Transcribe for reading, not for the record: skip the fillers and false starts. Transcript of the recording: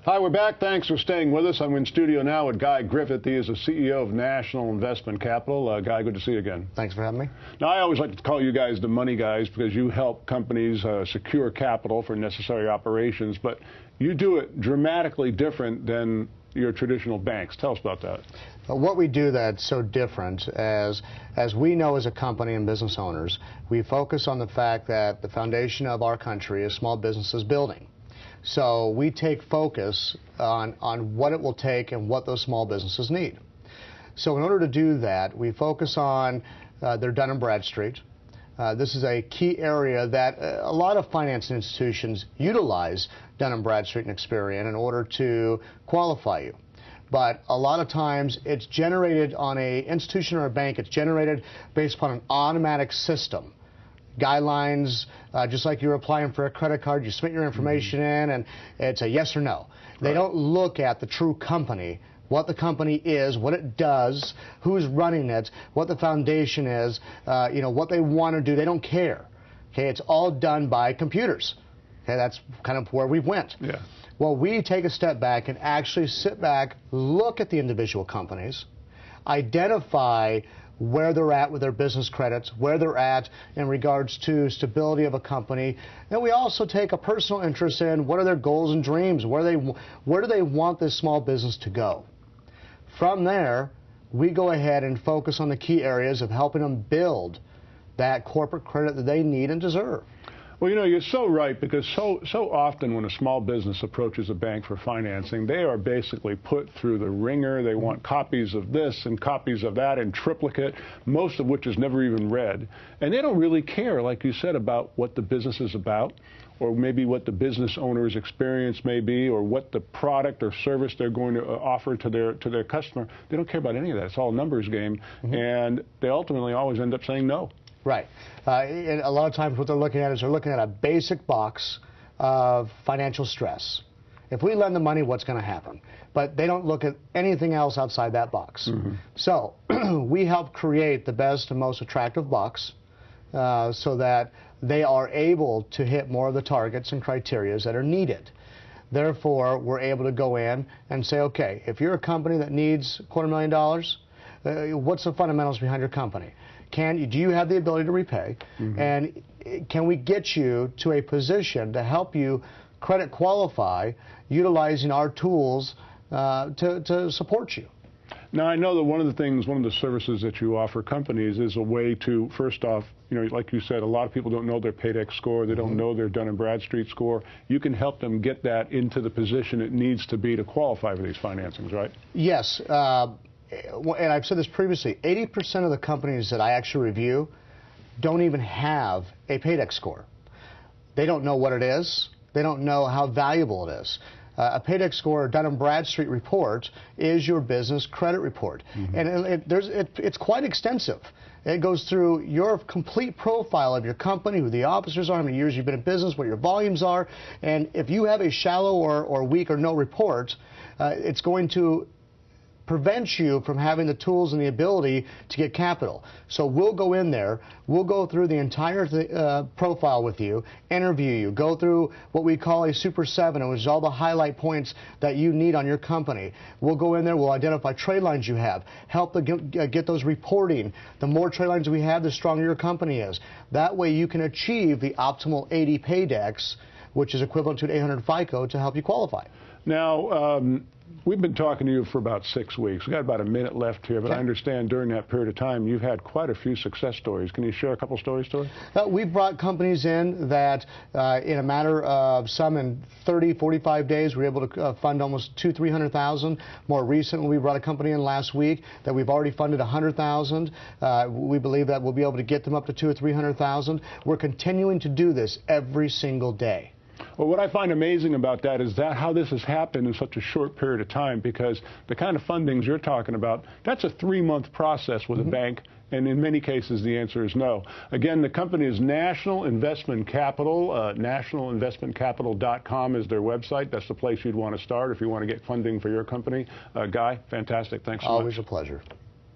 Hi, we're back. Thanks for staying with us. I'm in studio now with Guy Griffith. He is the CEO of National Investment Capital. Guy, good to see you again. Thanks for having me. Now, I always like to call you guys the money guys because you help companies secure capital for necessary operations, but you do it dramatically different than your traditional banks. Tell us about that. What we do that's so different, as we know as a company and business owners, we focus on the fact that the foundation of our country is small businesses building. So we take focus on what it will take and what those small businesses need. So in order to do that, we focus on their Dun & Bradstreet. This is a key area that a lot of financial institutions utilize Dun & Bradstreet and Experian in order to qualify you. But a lot of times it's generated on an institution or a bank, it's generated based upon an automatic system. Guidelines, just like you're applying for a credit card, you submit your information in and it's a yes or no. They don't look at the true company, what the company is, what it does, who's running it, what the foundation is, what they want to do. They don't care. Okay, it's all done by computers. Okay, that's kind of where we went. Yeah. Well, we take a step back and actually sit back, look at the individual companies, identify where they're at with their business credits, where they're at in regards to stability of a company. And we also take a personal interest in what are their goals and dreams, where do they want this small business to go. From there, we go ahead and focus on the key areas of helping them build that corporate credit that they need and deserve. Well, you're so right, because so often when a small business approaches a bank for financing, they are basically put through the ringer. They want copies of this and copies of that in triplicate, most of which is never even read. And they don't really care, like you said, about what the business is about, or maybe what the business owner's experience may be, or what the product or service they're going to offer to their customer. They don't care about any of that. It's all a numbers game, and they ultimately always end up saying no. Right. And a lot of times what they're looking at is they're looking at a basic box of financial stress. If we lend the money, what's going to happen? But they don't look at anything else outside that box. So we help create the best and most attractive box so that they are able to hit more of the targets and criteria that are needed. Therefore, we're able to go in and say, okay, if you're a company that needs $250,000, what's the fundamentals behind your company? Do you have the ability to repay? And can we get you to a position to help you credit qualify utilizing our tools to support you? Now, I know that one of the services that you offer companies is a way to, first off, like you said, a lot of people don't know their Paydex score, they don't know their Dun & Bradstreet score. You can help them get that into the position it needs to be to qualify for these financings, right? Yes. And I've said this previously, 80% of the companies that I actually review don't even have a Paydex score. They don't know what it is. They don't know how valuable it is. A Paydex score or Dun & Bradstreet report is your business credit report. And it's quite extensive. It goes through your complete profile of your company, who the officers are, how many years you've been in business, what your volumes are. And if you have a shallow or weak or no report, it's going to prevents you from having the tools and the ability to get capital. So we'll go in there, we'll go through the entire profile with you, interview you, go through what we call a Super 7, which is all the highlight points that you need on your company. We'll go in there, we'll identify trade lines you have, help get those reporting. The more trade lines we have, the stronger your company is. That way you can achieve the optimal 80 Paydex, which is equivalent to an 800 FICO, to help you qualify. Now, we've been talking to you for about 6 weeks. We've got about a minute left here, but I understand during that period of time you've had quite a few success stories. Can you share a couple stories to us? We've brought companies in that in a matter of some in 30, 45 days, we were able to fund almost $200,000-300,000. More recently, we brought a company in last week that we've already funded $100,000. We believe that we'll be able to get them up to $200,000 or $300,000. We're continuing to do this every single day. Well, what I find amazing about that is how this has happened in such a short period of time, because the kind of fundings you're talking about, that's a 3-month process with a bank, and in many cases the answer is no. Again, the company is National Investment Capital. nationalinvestmentcapital.com is their website. That's the place you'd want to start if you want to get funding for your company. Guy, fantastic. Thanks so much. Always a pleasure.